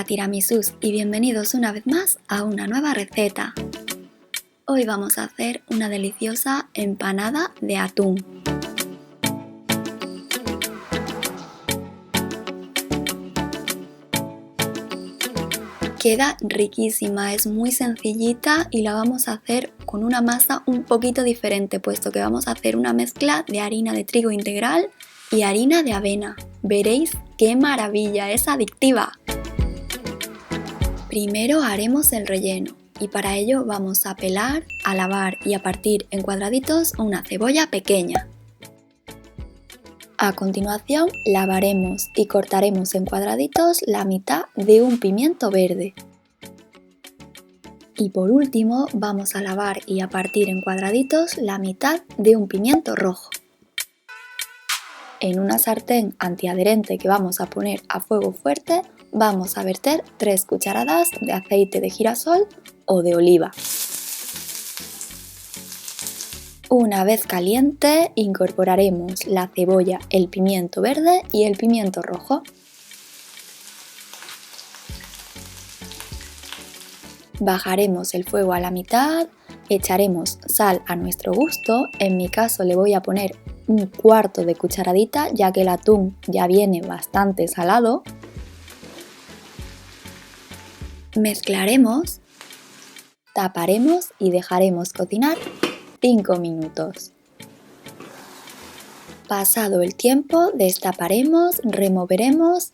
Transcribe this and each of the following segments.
Hola tiramisús y bienvenidos una vez más a una nueva receta. Hoy vamos a hacer una deliciosa empanada de atún. Queda riquísima, es muy sencillita y la vamos a hacer con una masa un poquito diferente, puesto que vamos a hacer una mezcla de harina de trigo integral y harina de avena. Veréis qué maravilla, es adictiva. Primero haremos el relleno y para ello vamos a pelar, a lavar y a partir en cuadraditos una cebolla pequeña. A continuación lavaremos y cortaremos en cuadraditos la mitad de un pimiento verde. Y por último vamos a lavar y a partir en cuadraditos la mitad de un pimiento rojo. En una sartén antiadherente que vamos a poner a fuego fuerte, vamos a verter 3 cucharadas de aceite de girasol o de oliva. Una vez caliente, incorporaremos la cebolla, el pimiento verde y el pimiento rojo. Bajaremos el fuego a la mitad, echaremos sal a nuestro gusto, en mi caso le voy a poner un cuarto de cucharadita ya que el atún ya viene bastante salado. Mezclaremos, taparemos y dejaremos cocinar 5 minutos. Pasado el tiempo, destaparemos, removeremos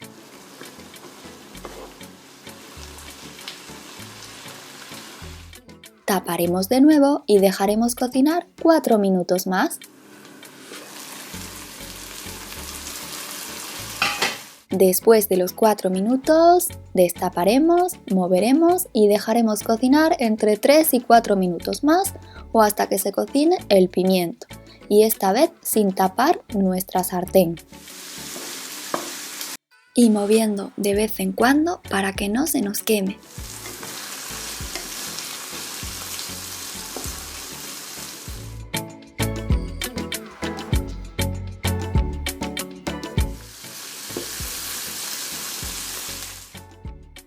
taparemos de nuevo y dejaremos cocinar 4 minutos más. Después de los 4 minutos, destaparemos, moveremos y dejaremos cocinar entre 3 y 4 minutos más o hasta que se cocine el pimiento, y esta vez sin tapar nuestra sartén. Y moviendo de vez en cuando para que no se nos queme.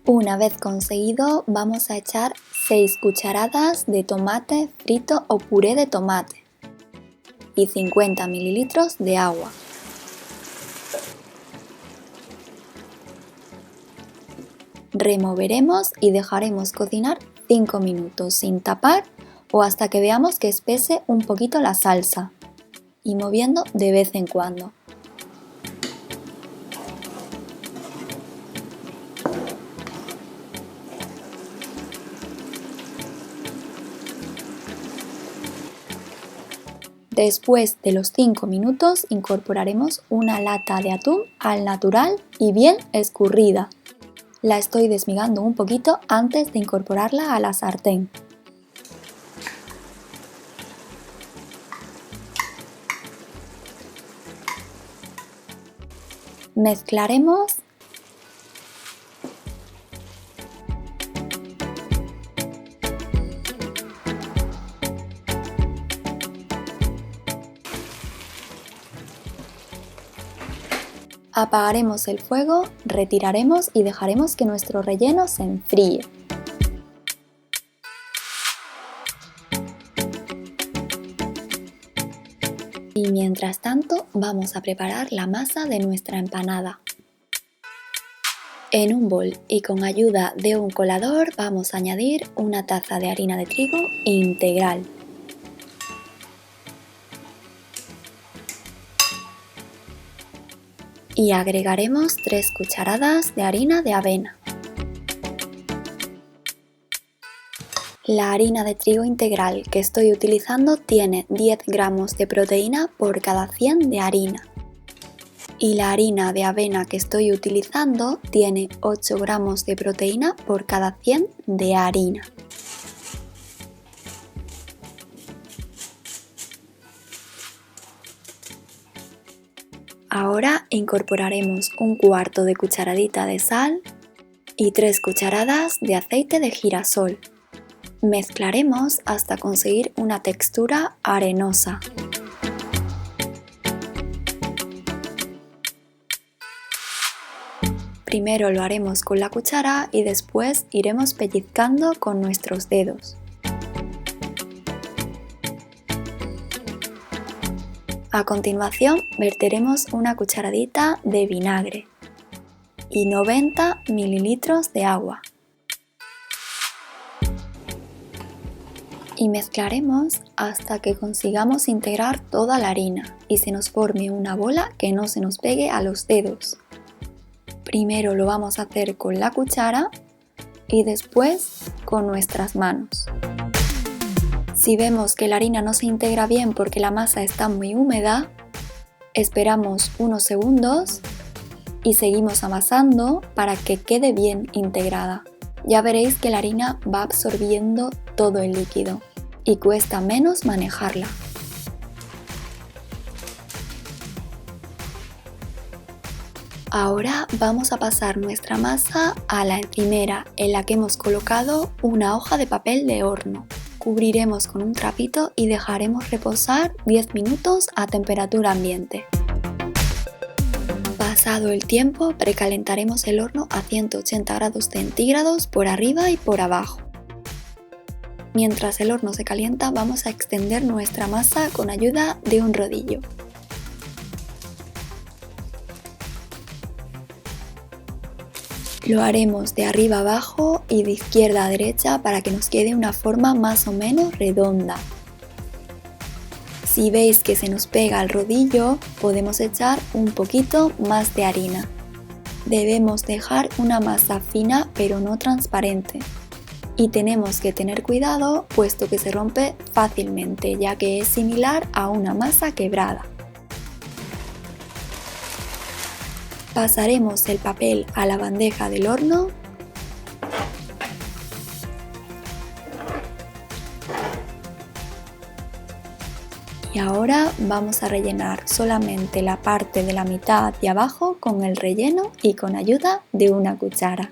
Una vez conseguido, vamos a echar 6 cucharadas de tomate frito o puré de tomate y 50 mililitros de agua. Removeremos y dejaremos cocinar 5 minutos sin tapar o hasta que veamos que espese un poquito la salsa y moviendo de vez en cuando. Después de los 5 minutos incorporaremos una lata de atún al natural y bien escurrida. La estoy desmigando un poquito antes de incorporarla a la sartén. Mezclaremos. Apagaremos el fuego, retiraremos y dejaremos que nuestro relleno se enfríe. Y mientras tanto vamos a preparar la masa de nuestra empanada. En un bol y con ayuda de un colador vamos a añadir una taza de harina de trigo integral. Y agregaremos 3 cucharadas de harina de avena. La harina de trigo integral que estoy utilizando tiene 10 gramos de proteína por cada 100 de harina. Y la harina de avena que estoy utilizando tiene 8 gramos de proteína por cada 100 de harina. Ahora incorporaremos un cuarto de cucharadita de sal y 3 cucharadas de aceite de girasol. Mezclaremos hasta conseguir una textura arenosa. Primero lo haremos con la cuchara y después iremos pellizcando con nuestros dedos. A continuación verteremos una cucharadita de vinagre y 90 ml de agua. Y mezclaremos hasta que consigamos integrar toda la harina y se nos forme una bola que no se nos pegue a los dedos. Primero lo vamos a hacer con la cuchara y después con nuestras manos. Si vemos que la harina no se integra bien porque la masa está muy húmeda, esperamos unos segundos y seguimos amasando para que quede bien integrada. Ya veréis que la harina va absorbiendo todo el líquido y cuesta menos manejarla. Ahora vamos a pasar nuestra masa a la encimera en la que hemos colocado una hoja de papel de horno. Cubriremos con un trapito y dejaremos reposar 10 minutos a temperatura ambiente. Pasado el tiempo, precalentaremos el horno a 180 grados centígrados por arriba y por abajo. Mientras el horno se calienta, vamos a extender nuestra masa con ayuda de un rodillo. Lo haremos de arriba a abajo y de izquierda a derecha para que nos quede una forma más o menos redonda. Si veis que se nos pega el rodillo, podemos echar un poquito más de harina. Debemos dejar una masa fina pero no transparente. Y tenemos que tener cuidado puesto que se rompe fácilmente, ya que es similar a una masa quebrada. Pasaremos el papel a la bandeja del horno y ahora vamos a rellenar solamente la parte de la mitad de abajo con el relleno y con ayuda de una cuchara.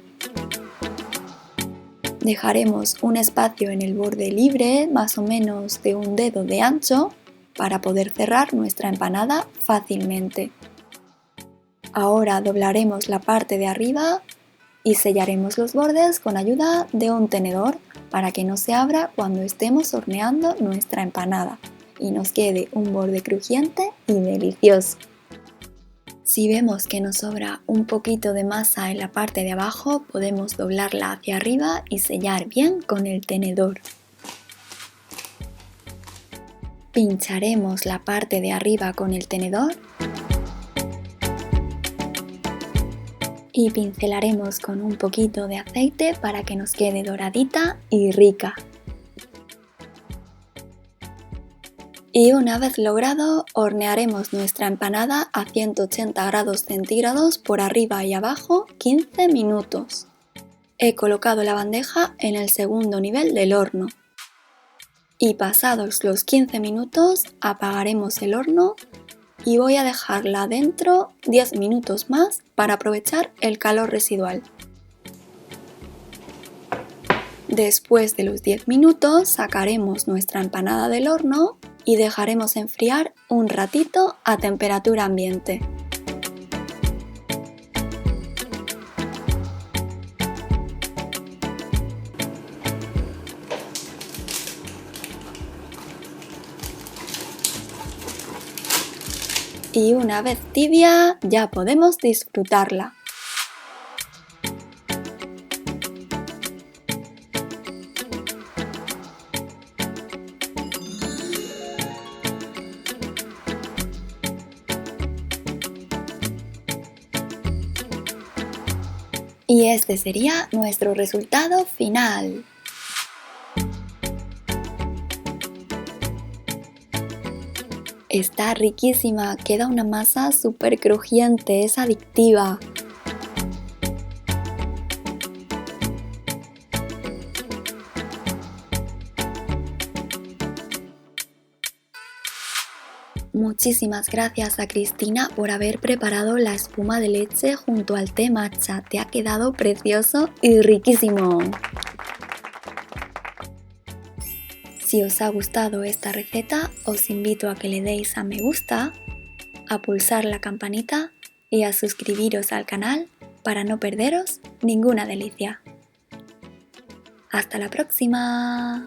Dejaremos un espacio en el borde libre, más o menos de un dedo de ancho, para poder cerrar nuestra empanada fácilmente. Ahora doblaremos la parte de arriba y sellaremos los bordes con ayuda de un tenedor para que no se abra cuando estemos horneando nuestra empanada y nos quede un borde crujiente y delicioso. Si vemos que nos sobra un poquito de masa en la parte de abajo, podemos doblarla hacia arriba y sellar bien con el tenedor. Pincharemos la parte de arriba con el tenedor y pincelaremos con un poquito de aceite para que nos quede doradita y rica. Y una vez logrado, hornearemos nuestra empanada a 180 grados centígrados por arriba y abajo 15 minutos. He colocado la bandeja en el segundo nivel del horno. Y pasados los 15 minutos, apagaremos el horno y voy a dejarla dentro 10 minutos más para aprovechar el calor residual. Después de los 10 minutos, sacaremos nuestra empanada del horno y dejaremos enfriar un ratito a temperatura ambiente. Y una vez tibia, ya podemos disfrutarla. Y este sería nuestro resultado final. Está riquísima, queda una masa súper crujiente, es adictiva. Muchísimas gracias a Cristina por haber preparado la espuma de leche junto al té matcha. Te ha quedado precioso y riquísimo. Si os ha gustado esta receta, os invito a que le deis a me gusta, a pulsar la campanita y a suscribiros al canal para no perderos ninguna delicia. ¡Hasta la próxima!